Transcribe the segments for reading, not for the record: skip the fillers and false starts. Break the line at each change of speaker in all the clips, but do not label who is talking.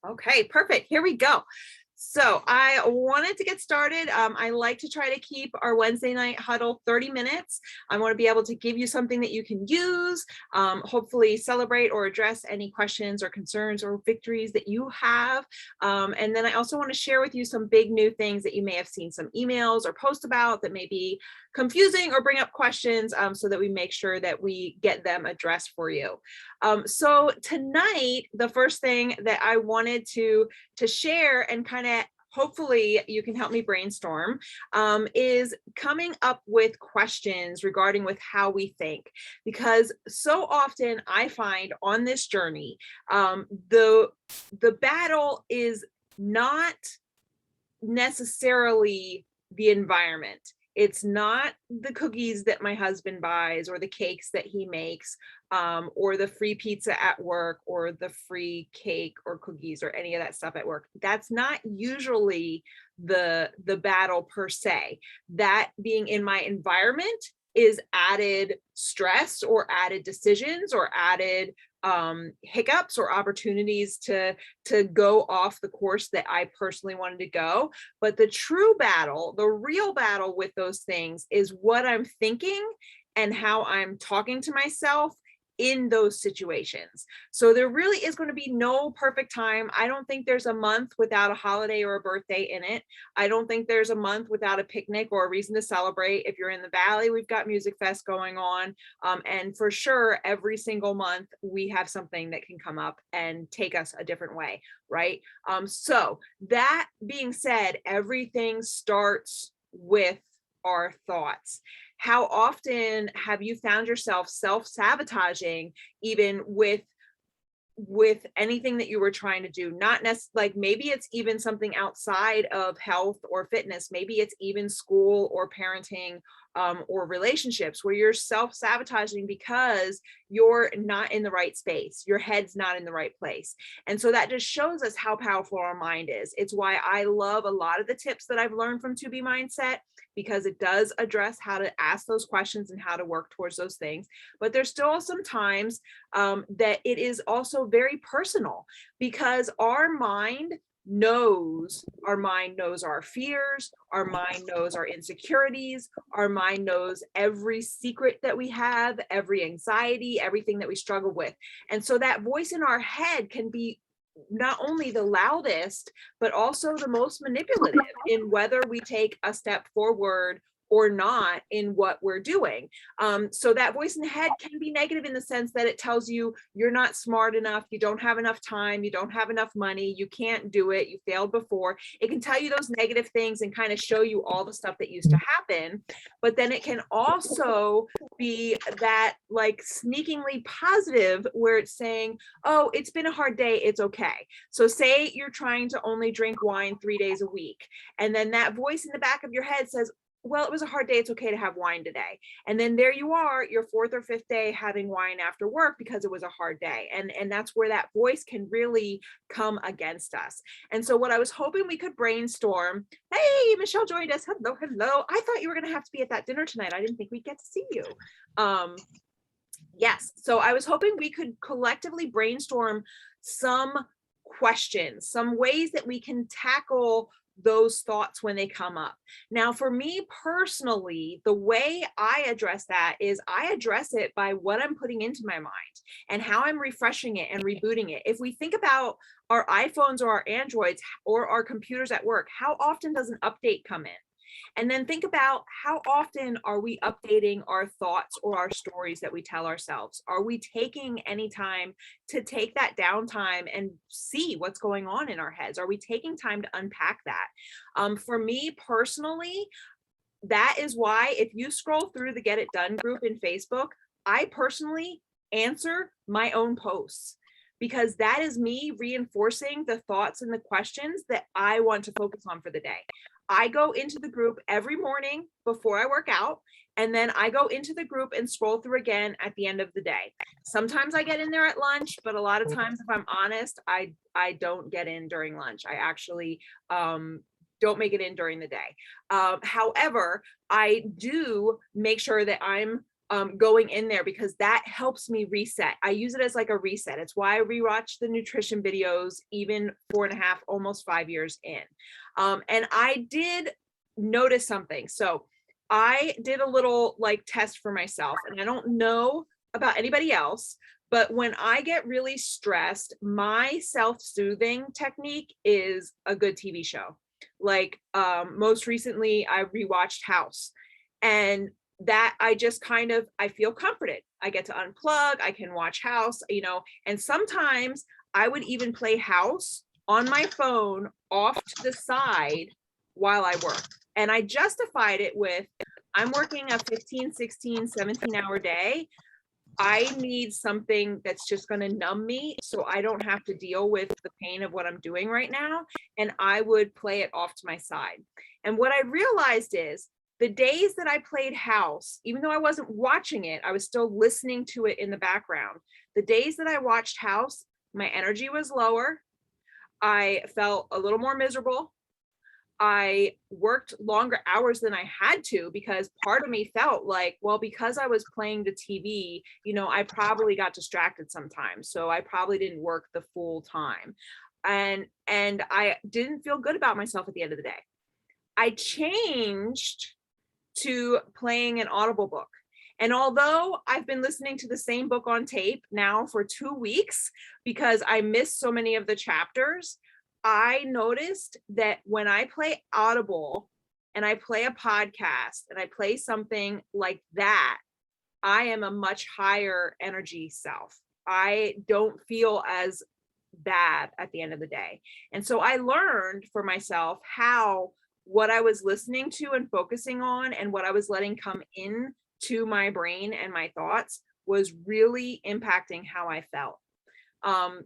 Okay, perfect. Here we go. So I wanted to get started. I like to try to keep our Wednesday night huddle 30 minutes. I want to be able to give you something that you can use, hopefully celebrate or address any questions or concerns or victories that you have. And then I also want to share with you some big new things that you may have seen some emails or posts about that may be confusing or bring up questions, so that we make sure that we get them addressed for you. So tonight, the first thing that I wanted to share and kind of hopefully you can help me brainstorm, is coming up with questions regarding with how we think, because so often I find on this journey, the battle is not necessarily the environment. It's not the cookies that my husband buys or the cakes that he makes, or the free pizza at work or the free cake or cookies or any of that stuff at work. That's not usually the battle per se. That being in my environment is added stress or added decisions or added hiccups or opportunities to go off the course that I personally wanted to go. But the true battle, the real battle with those things is what I'm thinking and how I'm talking to myself in those situations. So there really is going to be no perfect time. I don't think there's a month without a holiday or a birthday in it. I don't think there's a month without a picnic or a reason to celebrate. If you're in the Valley, we've got Music Fest going on. And for sure, every single month, we have something that can come up and take us a different way, right? So that being said, everything starts with our thoughts. How often have you found yourself self-sabotaging even with anything that you were trying to do? Not necessarily, like maybe it's even something outside of health or fitness, maybe it's even school or parenting, or relationships, where you're self-sabotaging because you're not in the right space, your head's not in the right place. And so that just shows us how powerful our mind is. It's why I love a lot of the tips that I've learned from To Be Mindset, because it does address how to ask those questions and how to work towards those things. But there's still some times, that it is also very personal, because our mind knows our fears, our mind knows our insecurities, our mind knows every secret that we have, every anxiety, everything that we struggle with. And so that voice in our head can be not only the loudest, but also the most manipulative in whether we take a step forward or not in what we're doing. So that voice in the head can be negative in the sense that it tells you you're not smart enough, you don't have enough time, you don't have enough money, you can't do it, you failed before. It can tell you those negative things and kind of show you all the stuff that used to happen. But then it can also be that like sneakingly positive, where it's saying, oh, it's been a hard day, it's okay. So say you're trying to only drink wine 3 days a week, and then that voice in the back of your head says, well, it was a hard day, it's okay to have wine today. And then there you are, your fourth or fifth day having wine after work because it was a hard day. And that's where that voice can really come against us. And so what I was hoping we could brainstorm, hey, Michelle joined us. Hello, hello. I thought you were going to have to be at that dinner tonight. I didn't think we'd get to see you. Yes, so I was hoping we could collectively brainstorm some questions, some ways that we can tackle those thoughts when they come up. Now, for me personally, the way I address that is I address it by what I'm putting into my mind and how I'm refreshing it and rebooting it. If we think about our iPhones or our Androids or our computers at work, how often does an update come in? And then think about how often are we updating our thoughts or our stories that we tell ourselves? Are we taking any time to take that downtime and see what's going on in our heads? Are we taking time to unpack that? For me personally, that is why if you scroll through the Get It Done group in Facebook, I personally answer my own posts, because that is me reinforcing the thoughts and the questions that I want to focus on for the day. I go into the group every morning before I work out, and then I go into the group and scroll through again at the end of the day. Sometimes I get in there at lunch, but a lot of times, if I'm honest, I don't get in during lunch. I actually don't make it in during the day. However, I do make sure that I'm going in there, because that helps me reset. I use it as like a reset. It's why I rewatch the nutrition videos, even 4.5, almost 5 years in. And I did notice something. So I did a little like test for myself, and I don't know about anybody else, but when I get really stressed, my self-soothing technique is a good TV show. Like most recently, I rewatched House, and that I just kind of, I feel comforted. I get to unplug, I can watch House, and sometimes I would even play House on my phone off to the side while I work. And I justified it with, I'm working a 15, 16, 17-hour day. I need something that's just going to numb me so I don't have to deal with the pain of what I'm doing right now. And I would play it off to my side. And what I realized is the days that I played House, even though I wasn't watching it, I was still listening to it in the background. The days that I watched House, my energy was lower. I felt a little more miserable. I worked longer hours than I had to, because part of me felt like, well, because I was playing the TV, I probably got distracted sometimes. So I probably didn't work the full time. And I didn't feel good about myself at the end of the day. I changed to playing an Audible book. And although I've been listening to the same book on tape now for 2 weeks because I missed so many of the chapters, I noticed that when I play Audible and I play a podcast and I play something like that, I am a much higher energy self. I don't feel as bad at the end of the day. And so I learned for myself how what I was listening to and focusing on and what I was letting come in to my brain and my thoughts was really impacting how I felt.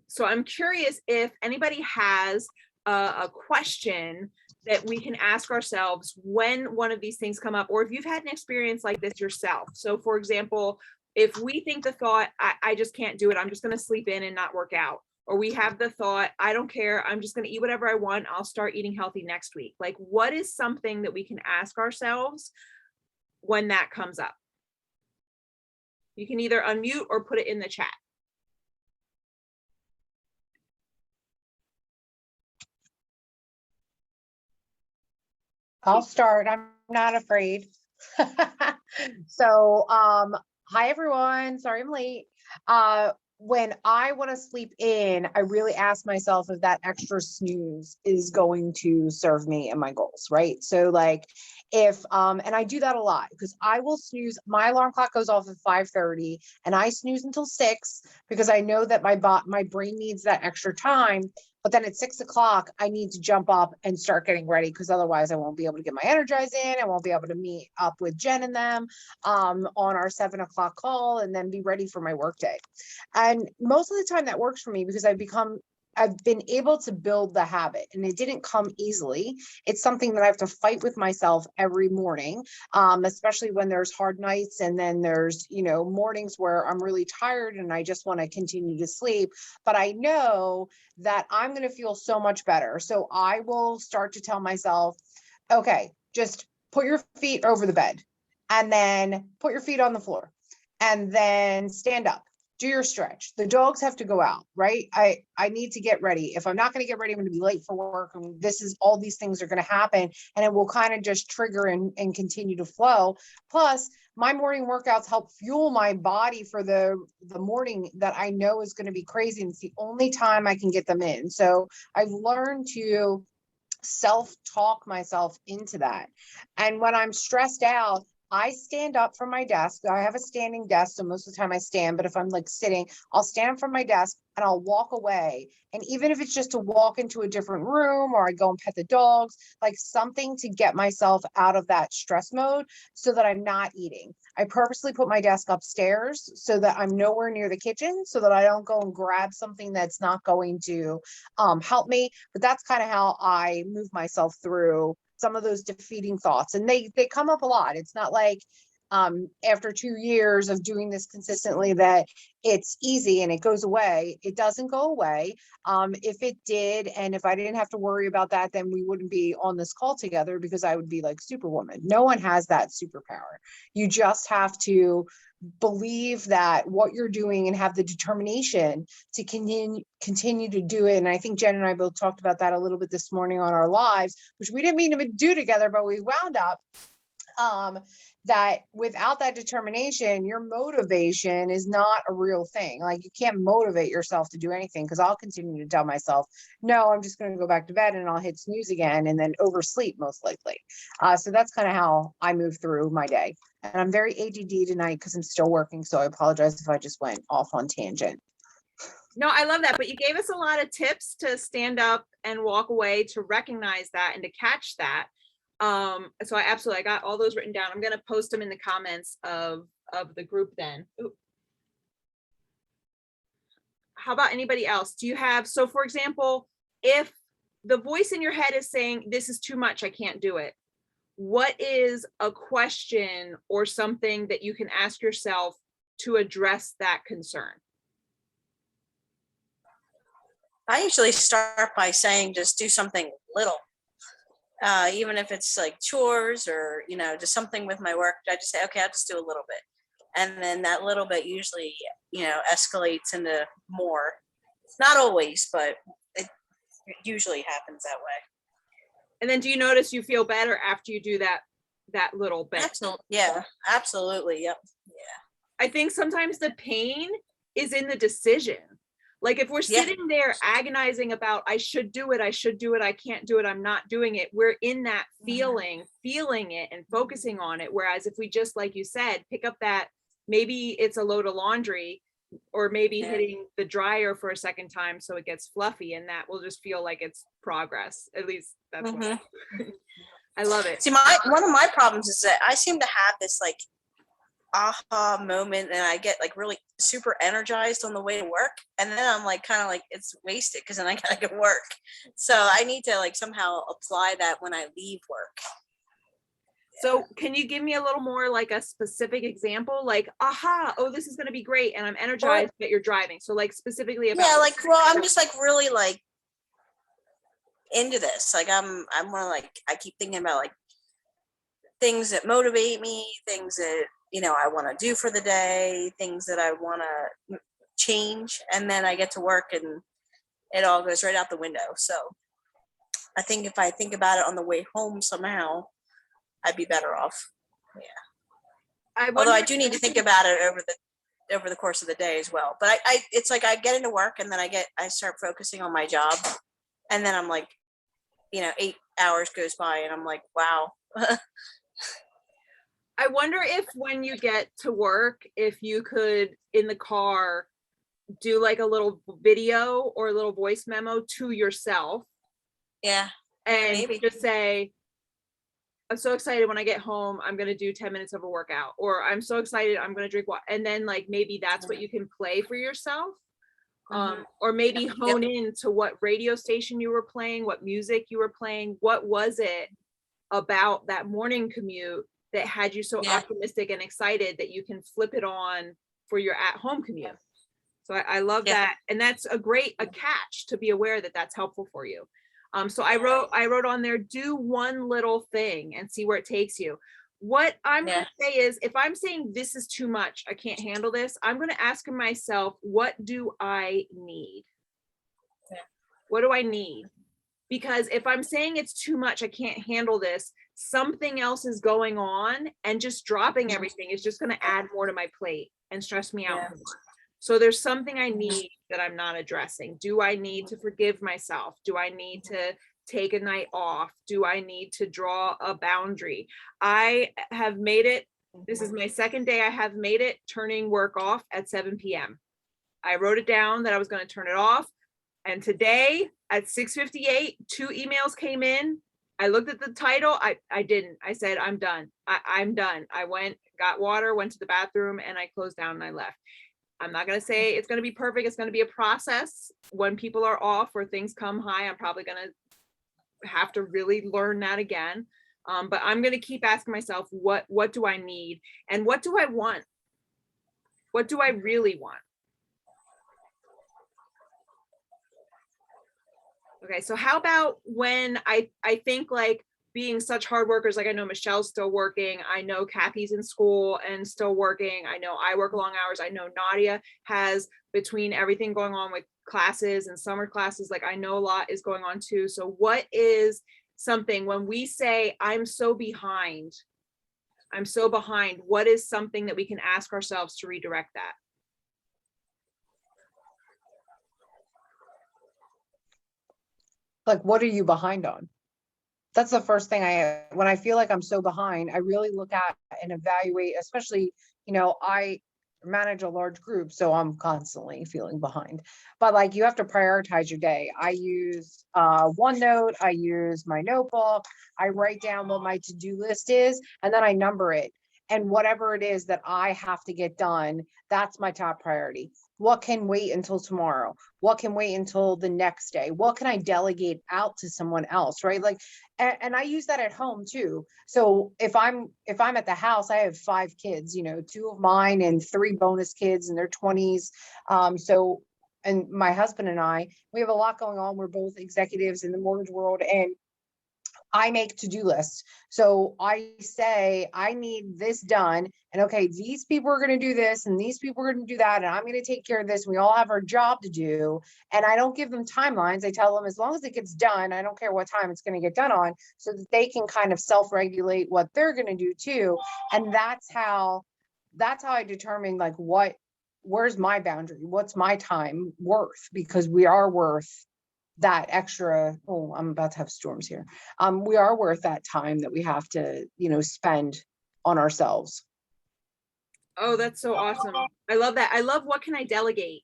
So I'm curious if anybody has a question that we can ask ourselves when one of these things come up, or if you've had an experience like this yourself. So for example, if we think the thought, I just can't do it, I'm just going to sleep in and not work out. Or we have the thought, I don't care, I'm just going to eat whatever I want, I'll start eating healthy next week. Like, what is something that we can ask ourselves when that comes up? You can either unmute or put it in the chat.
I'll start. I'm not afraid. So, hi everyone. Sorry I'm late. When I want to sleep in, I really ask myself if that extra snooze is going to serve me and my goals, right? So like if, and I do that a lot because I will snooze, my alarm clock goes off at 5:30 and I snooze until 6 because I know that my brain needs that extra time. But then at 6 o'clock, I need to jump up and start getting ready because otherwise I won't be able to get my energize in. I won't be able to meet up with Jen and them on our 7 o'clock call and then be ready for my workday. And most of the time that works for me because I've been able to build the habit, and it didn't come easily. It's something that I have to fight with myself every morning, especially when there's hard nights and then there's, mornings where I'm really tired and I just want to continue to sleep. But I know that I'm going to feel so much better. So I will start to tell myself, okay, just put your feet over the bed and then put your feet on the floor and then stand up. Do your stretch. The dogs have to go out, right? I need to get ready. If I'm not going to get ready, I'm going to be late for work. And all these things are going to happen and it will kind of just trigger and continue to flow. Plus my morning workouts help fuel my body for the morning that I know is going to be crazy. And it's the only time I can get them in. So I've learned to self-talk myself into that. And when I'm stressed out, I stand up from my desk. I have a standing desk, so most of the time I stand, but if I'm like sitting, I'll stand from my desk and I'll walk away. And even if it's just to walk into a different room or I go and pet the dogs, like something to get myself out of that stress mode so that I'm not eating. I purposely put my desk upstairs so that I'm nowhere near the kitchen so that I don't go and grab something that's not going to help me. But that's kind of how I move myself through some of those defeating thoughts, and they come up a lot. It's not like after 2 years of doing this consistently, that it's easy and it goes away. It doesn't go away. If it did, and if I didn't have to worry about that, then we wouldn't be on this call together, because I would be like Superwoman. No one has that superpower. You just have to believe that what you're doing and have the determination to continue to do it. And I think Jen and I both talked about that a little bit this morning on our lives, which we didn't mean to do together, but we wound up that without that determination, your motivation is not a real thing. Like, you can't motivate yourself to do anything, because I'll continue to tell myself, no, I'm just going to go back to bed, and I'll hit snooze again and then oversleep most likely. So that's kind of how I move through my day. And I'm very ADD tonight because I'm still working. So I apologize if I just went off on tangent.
No, I love that. But you gave us a lot of tips to stand up and walk away, to recognize that and to catch that. So I got all those written down. I'm going to post them in the comments of the group then. Ooh. How about anybody else? Do you have, so for example, if the voice in your head is saying, this is too much, I can't do it, what is a question or something that you can ask yourself to address that concern?
I usually start by saying, just do something little. Even if it's like chores or, just something with my work, I just say, okay, I'll just do a little bit. And then that little bit usually, escalates into more. Not always, but it usually happens that way.
And then do you notice you feel better after you do that little bit?
Absolutely. Yeah, absolutely. Yep. Yeah.
I think sometimes the pain is in the decision. Like, if we're sitting there agonizing about, I should do it, I can't do it, I'm not doing it, we're in that feeling it and focusing on it. Whereas if we just, like you said, pick up that, maybe it's a load of laundry, or maybe hitting the dryer for a second time so it gets fluffy, and that will just feel like it's progress. At least that's what I love it.
See, one of my problems is that I seem to have this like aha moment, and I get like really super energized on the way to work, and then I'm like kind of like it's wasted because then I gotta go work. So I need to like somehow apply that when I leave work.
So can you give me a little more, like a specific example, like, aha, oh, this is going to be great, and I'm energized that you're driving. So like specifically about,
like, well, I'm just like really like into this. Like I'm one of like, I keep thinking about like things that motivate me, things that I want to do for the day, things that I want to change, and then I get to work and it all goes right out the window. So I think if I think about it on the way home somehow, I'd be better off. Yeah. Although I do need to think about it over the course of the day as well. But I it's like I get into work and then I start focusing on my job, and then I'm like, 8 hours goes by and I'm like, wow.
I wonder if when you get to work, if you could in the car do like a little video or a little voice memo to yourself.
Yeah.
And
maybe
just say, I'm so excited when I get home, I'm going to do 10 minutes of a workout, or I'm so excited, I'm going to drink water. And then like, maybe that's what you can play for yourself. Or maybe hone in to what radio station you were playing, what music you were playing. What was it about that morning commute that had you so optimistic and excited that you can flip it on for your at-home commute? So I love that. And that's a catch to be aware that that's helpful for you. So I wrote on there, do one little thing and see where it takes you. What I'm going to say is, if I'm saying this is too much, I can't handle this, I'm going to ask myself, what do I need? What do I need? Because if I'm saying it's too much, I can't handle this, something else is going on, and just dropping everything is just going to add more to my plate and stress me out more. So there's something I need that I'm not addressing. Do I need to forgive myself? Do I need to take a night off? Do I need to draw a boundary? I have made it. This is my second day I have made it turning work off at 7 p.m. I wrote it down that I was going to turn it off. And today at 6:58, 2 emails came in. I looked at the title. I didn't. I said, I'm done. I'm done. I went, got water, went to the bathroom, and I closed down and I left. I'm not going to say it's going to be perfect. It's going to be a process. When people are off or things come high, I'm probably going to have to really learn that again. But I'm going to keep asking myself, what do I need? And what do I want? What do I really want? Okay, so how about when I think like being such hard workers, like I know Michelle's still working, I know Kathy's in school and still working, I know I work long hours, I know Nadia has, between everything going on with classes and summer classes, like I know a lot is going on too. So what is something when we say I'm so behind, what is something that we can ask ourselves to redirect that?
Like, what are you behind on? That's the first thing when I feel like I'm so behind, I really look at and evaluate, especially, I manage a large group, so I'm constantly feeling behind. But like, you have to prioritize your day. I use OneNote, I use my notebook, I write down what my to-do list is, and then I number it. And whatever it is that I have to get done, that's my top priority. What can wait until tomorrow? What can wait until the next day? What can I delegate out to someone else, right? Like, and I use that at home too. So if I'm at the house, I have 5 kids, 2 of mine and 3 bonus kids in their 20s. So, and my husband and we have a lot going on. We're both executives in the mortgage world, and I make to-do lists. So I say, I need this done. And okay, these people are going to do this and these people are going to do that. And I'm going to take care of this. We all have our job to do. And I don't give them timelines. I tell them as long as it gets done, I don't care what time it's going to get done on, so that they can kind of self-regulate what they're going to do too. And that's how I determine like where's my boundary? What's my time worth? Because we are worth that extra. Oh, I'm about to have storms here. We are worth that time that we have to, spend on ourselves.
Oh, that's so awesome. I love that. I love what can I delegate?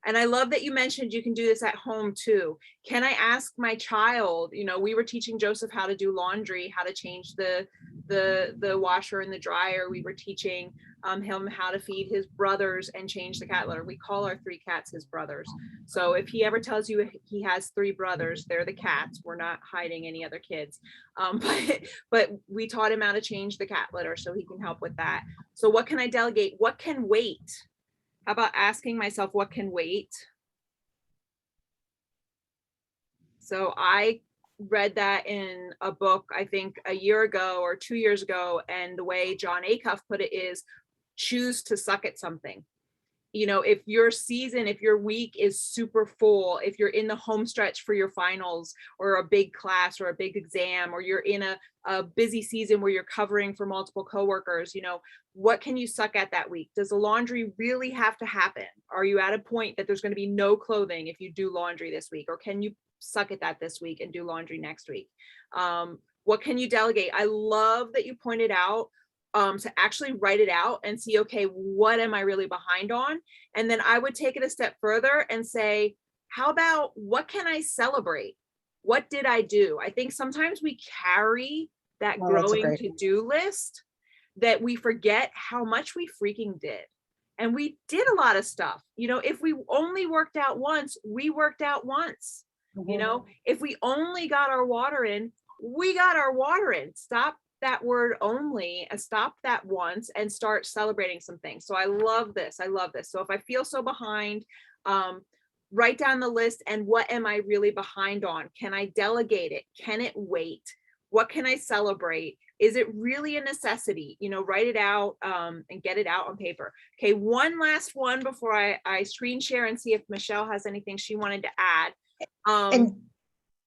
And I love that you mentioned you can do this at home too. Can I ask my child, we were teaching Joseph how to do laundry, how to change the washer and the dryer. We were teaching him how to feed his brothers and change the cat litter. We call our 3 cats his brothers. So if he ever tells you he has 3 brothers, they're the cats. We're not hiding any other kids. But we taught him how to change the cat litter so he can help with that. So what can I delegate? What can wait? How about asking myself what can wait? So I read that in a book, I think a year ago or 2 years ago. And the way John Acuff put it is choose to suck at something. If your week is super full, if you're in the home stretch for your finals or a big class or a big exam, or you're in a busy season where you're covering for multiple coworkers, what can you suck at that week? Does the laundry really have to happen? Are you at a point that there's going to be no clothing if you do laundry this week? Or can you suck at that this week and do laundry next week? What can you delegate? I love that you pointed out to actually write it out and see, okay, what am I really behind on? And then I would take it a step further and say, how about what can I celebrate? What did I do? I think sometimes we carry that growing to-do list that we forget how much we freaking did. And we did a lot of stuff. If we only worked out once, we worked out once.
Mm-hmm.
If we only got our water in, we got our water in. Stop that word only, stop that once and start celebrating some things. So I love this. So if I feel so behind, write down the list and what am I really behind on? Can I delegate it? Can it wait? What can I celebrate? Is it really a necessity? Write it out and get it out on paper. Okay, one last one before I screen share and see if Michelle has anything she wanted to add.
And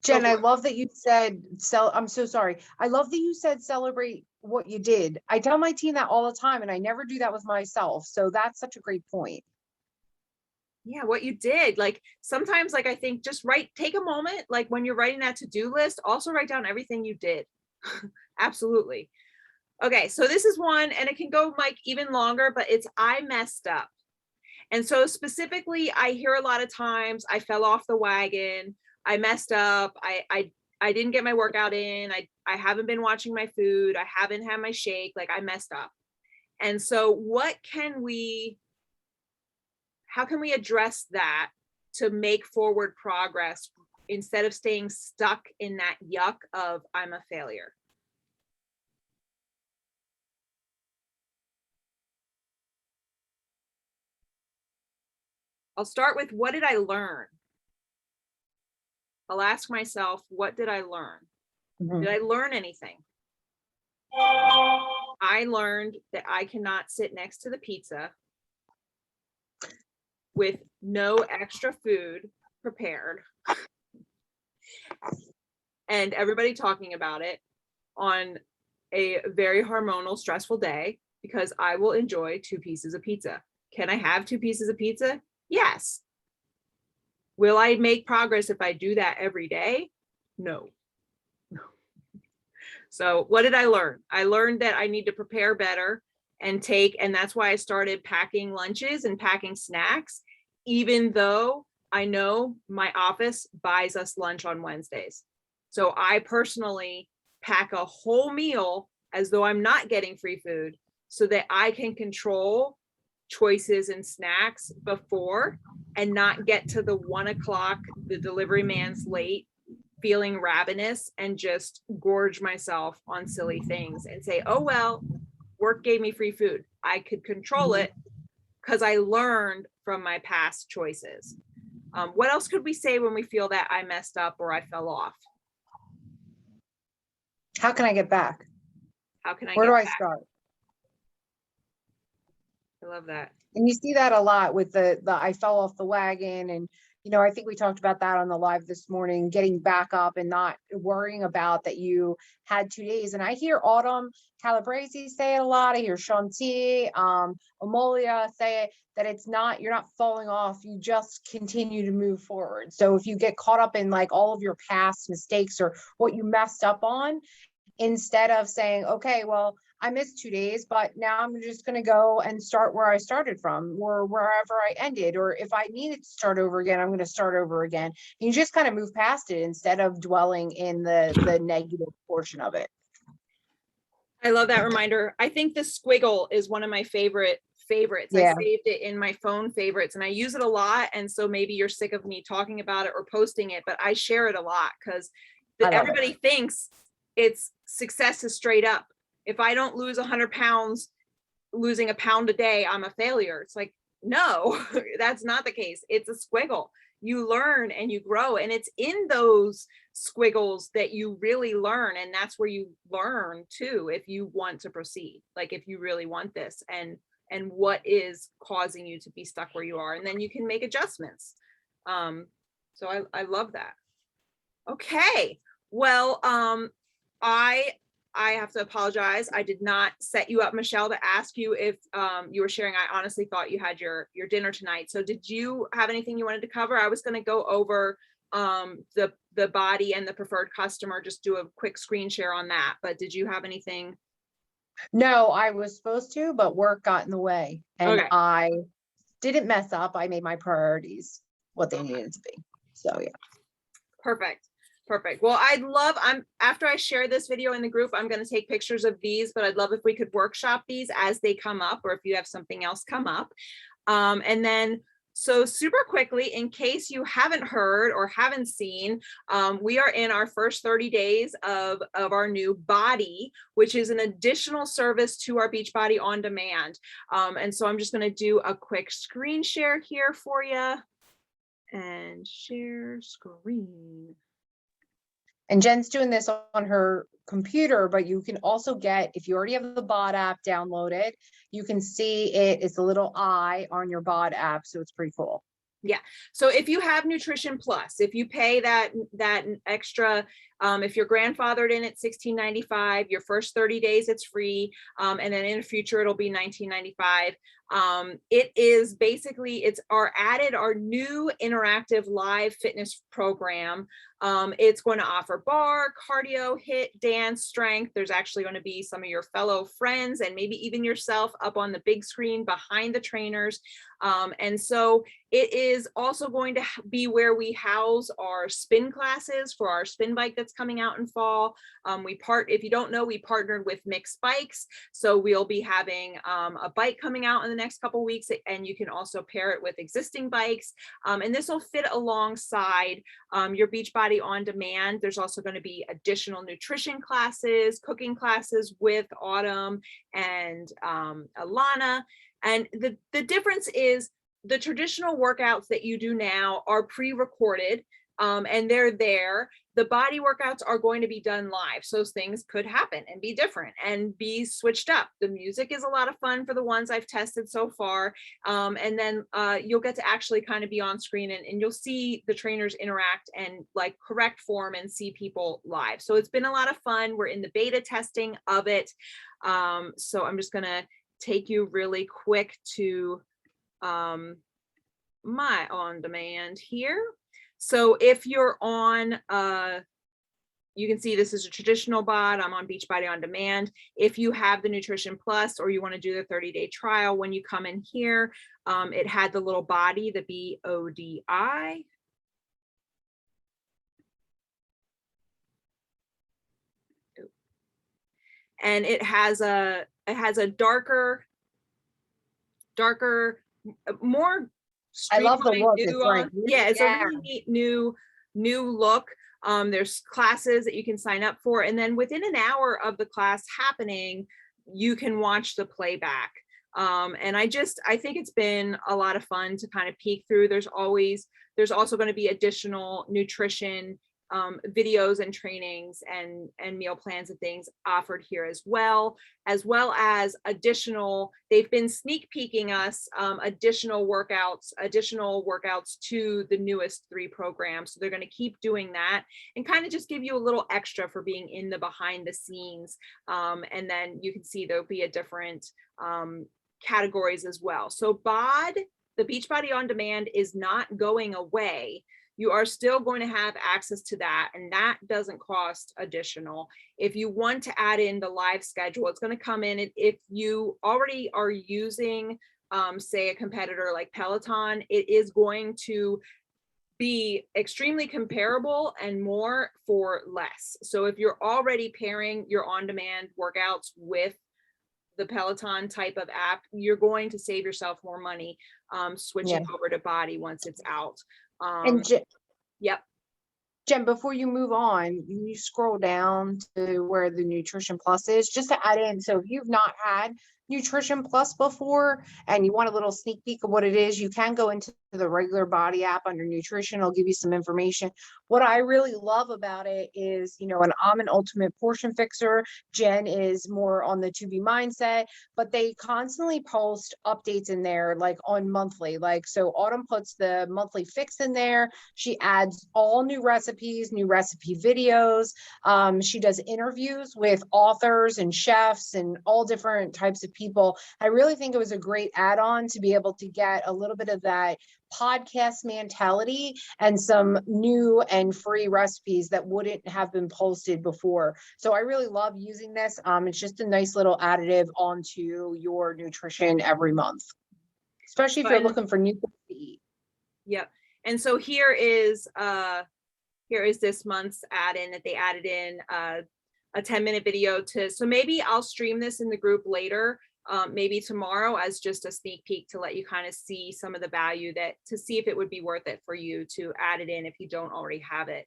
Jen, I love that you said, I'm so sorry. I love that you said celebrate what you did. I tell my team that all the time, and I never do that with myself. So that's such a great point.
Yeah, what you did. Like sometimes, like I think just take a moment, like when you're writing that to-do list, also write down everything you did. Absolutely. Okay, so this is one, and it can go like even longer, but it's I messed up. And so specifically, I hear a lot of times I fell off the wagon. I messed up. I didn't get my workout in. I haven't been watching my food. I haven't had my shake. Like I messed up. And so how can we address that to make forward progress instead of staying stuck in that yuck of I'm a failure? I'll start with, what did I learn? I'll ask myself, what did I learn? Did I learn anything? I learned that I cannot sit next to the pizza with no extra food prepared and everybody talking about it on a very hormonal, stressful day, because I will enjoy 2 pieces of pizza. Can I have 2 pieces of pizza? Yes. Will I make progress if I do that every day? No. So what did I learn? I learned that I need to prepare better and that's why I started packing lunches and packing snacks, even though I know my office buys us lunch on Wednesdays. So I personally pack a whole meal as though I'm not getting free food, so that I can control choices and snacks before and not get to the 1 o'clock, the delivery man's late, feeling ravenous and just gorge myself on silly things and say, oh, well, work gave me free food. I could control it because I learned from my past choices. What else could we say when we feel that I messed up or I fell off?
How can I get back?
How can I
Where
get
do I
back?
start?
I love that.
And you see that a lot with the I fell off the wagon. And, you know, I think we talked about that on the live this morning, getting back up and not worrying about that you had 2 days. And I hear Autumn Calabrese say it a lot. I hear Shanti, Amolia say it, that it's not, you're not falling off. You just continue to move forward. So if you get caught up in like all of your past mistakes or what you messed up on, instead of saying, okay, well, I missed 2 days, but now I'm just going to go and start where I started from or wherever I ended. Or if I needed to start over again, I'm going to start over again. You just kind of move past it instead of dwelling in the negative portion of it.
I love that reminder. I think the squiggle is one of my favorites.
Yeah.
I saved it in my phone favorites and I use it a lot. And so maybe you're sick of me talking about it or posting it, but I share it a lot because everybody thinks it's success is straight up. If I don't lose 100 pounds, losing a pound a day, I'm a failure. It's like, no, that's not the case. It's a squiggle. You learn and you grow, and it's in those squiggles that you really learn. And that's where you learn too, if you want to proceed, like if you really want this and what is causing you to be stuck where you are. And then you can make adjustments. So I love that. Okay. Well, I have to apologize. I did not set you up, Michelle, to ask you if you were sharing. I honestly thought you had your dinner tonight. So did you have anything you wanted to cover? I was going to go over the body and the preferred customer, just do a quick screen share on that. But did you have anything?
No, I was supposed to, but work got in the way and
Okay.
I didn't mess up. I made my priorities what they needed to be. So yeah.
Perfect. Well, after I share this video in the group, I'm going to take pictures of these, but I'd love if we could workshop these as they come up, or if you have something else come up. And then, so super quickly, in case you haven't heard or haven't seen, we are in our first 30 days of our new body, which is an additional service to our Beachbody on demand. And so I'm just going to do a quick screen share here for you and share screen.
And Jen's doing this on her computer, but you can also get, if you already have the BOD app downloaded, you can see it. It's a little eye on your BOD app. So it's pretty cool.
Yeah. So if you have Nutrition Plus, if you pay that extra, if you're grandfathered in at $16.95, your first 30 days, it's free. And then in the future, it'll be $19.95. It is basically, it's our new interactive live fitness program. It's going to offer bar, cardio, HIIT, dance, strength. There's actually going to be some of your fellow friends and maybe even yourself up on the big screen behind the trainers. And so it is also going to be where we house our spin classes for our spin bike that's coming out in fall. If you don't know, we partnered with Mixed Bikes. So we'll be having a bike coming out in the next couple of weeks, and you can also pair it with existing bikes. And this will fit alongside your Beachbody on demand. There's also going to be additional nutrition classes, cooking classes with Autumn and Alana. And the difference is the traditional workouts that you do now are pre-recorded, and they're there. The body workouts are going to be done live. So things could happen and be different and be switched up. The music is a lot of fun for the ones I've tested so far. And then you'll get to actually kind of be on screen, and you'll see the trainers interact and like correct form and see people live. So it's been a lot of fun. We're in the beta testing of it. So I'm just gonna take you really quick to my on demand here. So if you're on, you can see this is a traditional bot. I'm on Beachbody on demand. If you have the Nutrition Plus or you want to do the 30-day trial, when you come in here, it had the little body, the BODI. And it has a darker, more
I love the
streamlined,
look. It's like,
yeah, it's a
yeah.
really neat new look. There's classes that you can sign up for, and then within an hour of the class happening, you can watch the playback. And I think it's been a lot of fun to kind of peek through. There's also going to be additional nutrition videos and trainings and meal plans and things offered here as well as additional, they've been sneak peeking us additional workouts to the newest 3 programs. So they're going to keep doing that and kind of just give you a little extra for being in the behind the scenes. And then you can see there'll be a different categories as well. So the Beachbody on Demand is not going away. You are still going to have access to that, and that doesn't cost additional. If you want to add in the live schedule, it's going to come in. If you already are using, say, a competitor like Peloton, it is going to be extremely comparable and more for less. So if you're already pairing your on-demand workouts with the Peloton type of app, you're going to save yourself more money switching over to Body once it's out.
And
yep.
Jen, before you move on, you scroll down to where the Nutrition Plus is, just to add in. So if you've not had Nutrition Plus before and you want a little sneak peek of what it is, you can go into the regular Body app under nutrition. I'll give you some information. What I really love about it is, and I'm an ultimate portion fixer. Jen is more on the to be mindset, but they constantly post updates in there, like on monthly. Like, so Autumn puts the monthly fix in there. She adds all new recipes, new recipe videos. She does interviews with authors and chefs and all different types of people. I really think it was a great add-on to be able to get a little bit of that podcast mentality and some new and free recipes that wouldn't have been posted before. So I really love using this. It's just a nice little additive onto your nutrition every month, especially if you're looking for new things to eat.
Yep. And so here is this month's add-in that they added in a 10-minute video so maybe I'll stream this in the group later, maybe tomorrow, as just a sneak peek to let you kind of see some of the value, to see if it would be worth it for you to add it in if you don't already have it.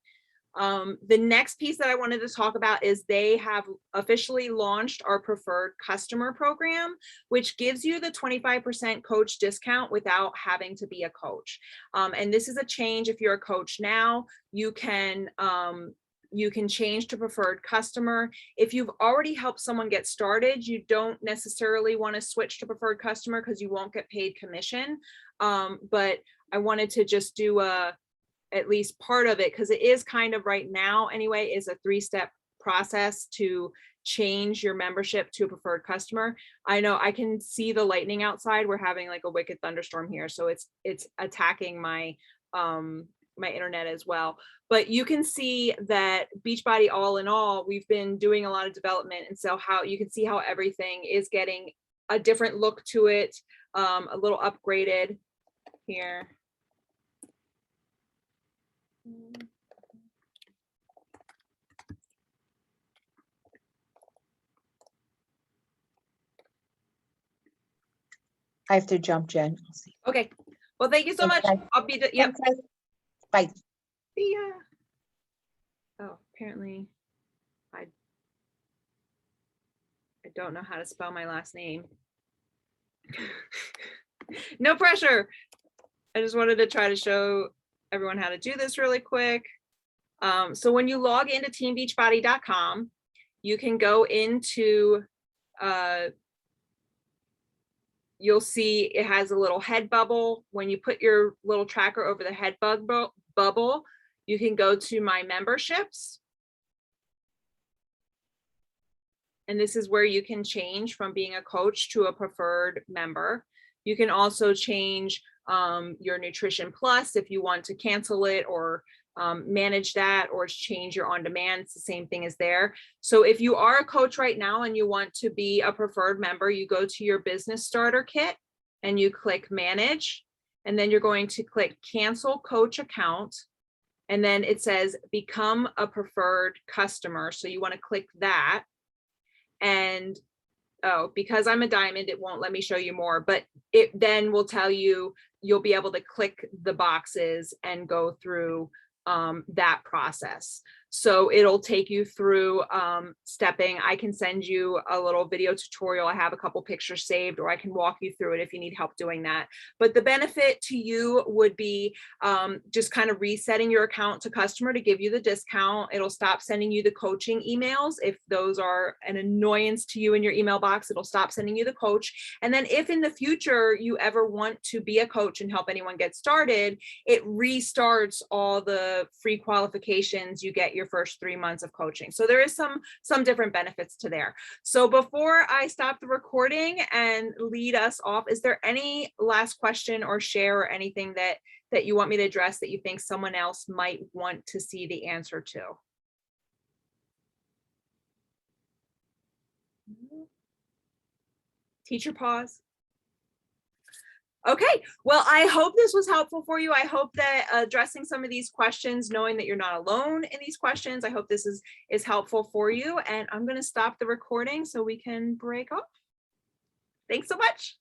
The next piece that I wanted to talk about is they have officially launched our preferred customer program, which gives you the 25% coach discount without having to be a coach. And this is a change. If you're a coach now, you can change to preferred customer. If you've already helped someone get started, you don't necessarily want to switch to preferred customer because you won't get paid commission. But I wanted to just do at least part of it, because it is kind of right now anyway, is a 3-step process to change your membership to a preferred customer. I know I can see the lightning outside. We're having like a wicked thunderstorm here, so it's attacking my my internet as well. But you can see that Beachbody, all in all, we've been doing a lot of development, and so how you can see how everything is getting a different look to it, a little upgraded here.
I have to jump, Jen. I'll see.
Okay. Well, thank you so much. I'll be yep.
Bye.
See ya. Oh, apparently I don't know how to spell my last name. No pressure. I just wanted to try to show everyone how to do this really quick. So when you log into teambeachbody.com, you can go into, you'll see it has a little head bubble. When you put your little tracker over the head bubble, you can go to my memberships. And this is where you can change from being a coach to a preferred member. You can also change your Nutrition Plus if you want to cancel it or manage that, or change your on-demand. It's the same thing as there. So if you are a coach right now and you want to be a preferred member, you go to your business starter kit and you click manage, and then you're going to click cancel coach account. And then it says become a preferred customer. So you want to click that. And oh, because I'm a diamond, it won't let me show you more, but it then will tell you, you'll be able to click the boxes and go through that process. So it'll take you through stepping. I can send you a little video tutorial. I have a couple pictures saved, or I can walk you through it if you need help doing that. But the benefit to you would be just kind of resetting your account to customer to give you the discount. It'll stop sending you the coaching emails. If those are an annoyance to you in your email box, it'll stop sending you the coach. And then if in the future you ever want to be a coach and help anyone get started, it restarts all the free qualifications you get your first 3 months of coaching. So there is some different benefits to there. So before I stop the recording and lead us off, is there any last question or share or anything that you want me to address that you think someone else might want to see the answer to? Teacher pause. Okay, well, I hope this was helpful for you. I hope that addressing some of these questions, knowing that you're not alone in these questions, I hope this is helpful for you. And I'm going to stop the recording so we can break off. Thanks so much.